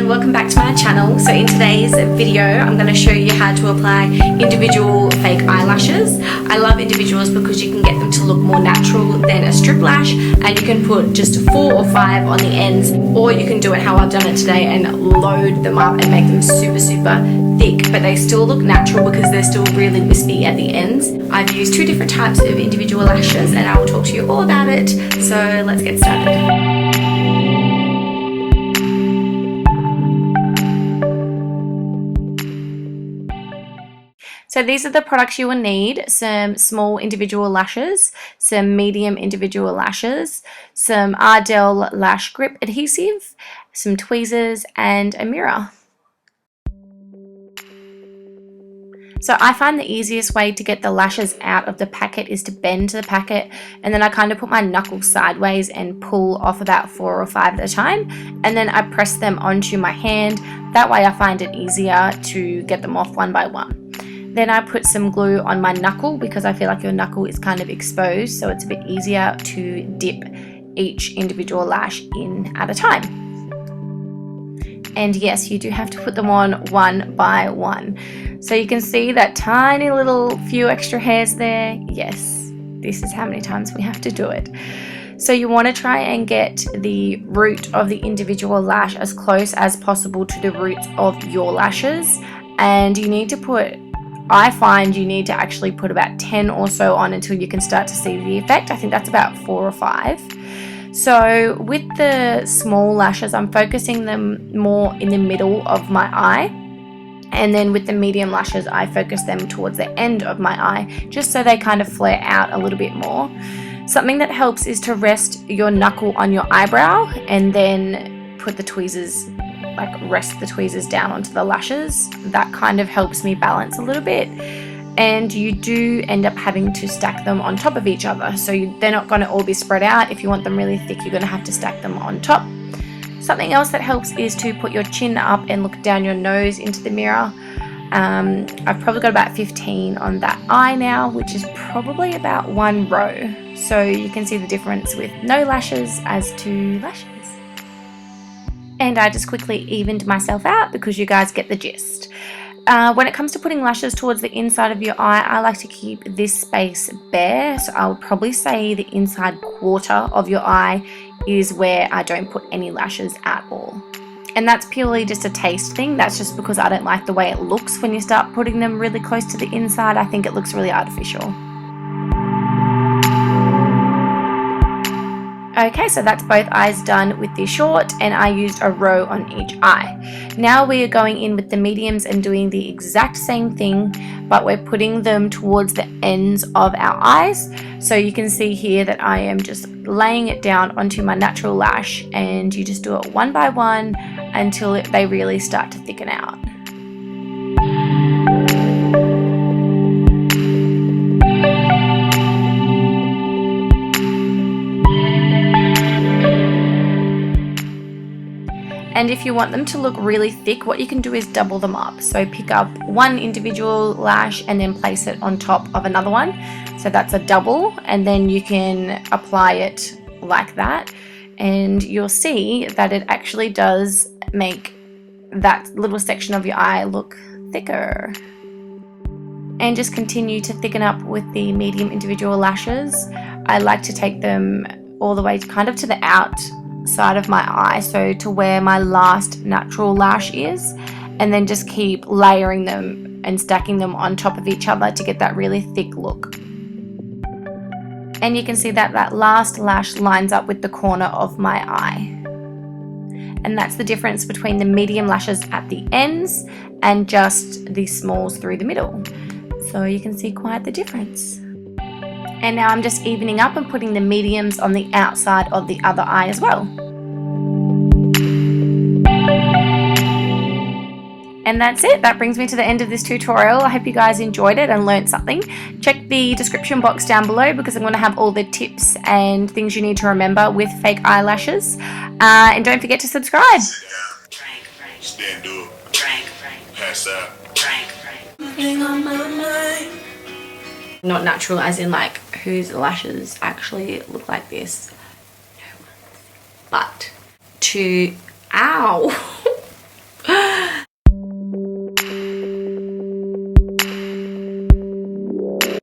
welcome back to my channel. So in today's video I'm going to show you how to apply individual fake eyelashes. I love individuals because you can get them to look more natural than a strip lash, and you can put just 4 or 5 on the ends, or you can do it how I've done it today and load them up and make them super thick, but they still look natural because they're still really wispy at the ends. I've used 2 different types of individual lashes and I will talk to you all about it, so let's get started. So these are the products you will need: some small individual lashes, some medium individual lashes, some Ardell lash grip adhesive, some tweezers, and a mirror. So I find the easiest way to get the lashes out of the packet is to bend the packet, and then I kind of put my knuckles sideways and pull off about 4 or 5 at a time, and then I press them onto my hand. That way I find it easier to get them off one by one. Then I put some glue on my knuckle because I feel like your knuckle is kind of exposed, so it's a bit easier to dip each individual lash in at a time. And yes, you do have to put them on one by one. So you can see that tiny little few extra hairs there. Yes, this is how many times we have to do it. So you want to try and get the root of the individual lash as close as possible to the roots of your lashes, and you need to put, I find you need to actually put about 10 or so on until you can start to see the effect. I think that's about 4 or 5. So with the small lashes, I'm focusing them more in the middle of my eye. And then with the medium lashes, I focus them towards the end of my eye, just so they kind of flare out a little bit more. Something that helps is to rest your knuckle on your eyebrow and then put the tweezers, like rest the tweezers down onto the lashes. That kind of helps me balance a little bit. And you do end up having to stack them on top of each other, so they're not going to all be spread out. If you want them really thick, you're going to have to stack them on top. Something else that helps is to put your chin up and look down your nose into the mirror. I've probably got about 15 on that eye now, which is probably about 1 row. So you can see the difference with no lashes as to lashes. And I just quickly evened myself out because you guys get the gist. When it comes to putting lashes towards the inside of your eye, I like to keep this space bare. So I would probably say the inside quarter of your eye is where I don't put any lashes at all. And that's purely just a taste thing. That's just because I don't like the way it looks when you start putting them really close to the inside. I think it looks really artificial. Okay, so that's both eyes done with the short, and I used a row on each eye. Now we are going in with the mediums and doing the exact same thing, but we're putting them towards the ends of our eyes. So you can see here that I am just laying it down onto my natural lash, and you just do it one by one until they really start to thicken out. And if you want them to look really thick, what you can do is double them up. So pick up one individual lash and then place it on top of another one. So that's a double, and then you can apply it like that. And you'll see that it actually does make that little section of your eye look thicker. And just continue to thicken up with the medium individual lashes. I like to take them all the way kind of to the outside of my eye, so to where my last natural lash is, and then just keep layering them and stacking them on top of each other to get that really thick look. And you can see that that last lash lines up with the corner of my eye. And that's the difference between the medium lashes at the ends and just the smalls through the middle. So you can see quite the difference. And now I'm just evening up and putting the mediums on the outside of the other eye as well. And that's it. That brings me to the end of this tutorial. I hope you guys enjoyed it and learned something. Check the description box down below because I'm going to have all the tips and things you need to remember with fake eyelashes. And don't forget to subscribe. Stand up. Pass out. Not natural as in like whose lashes actually look like this. No one's. But to, ow.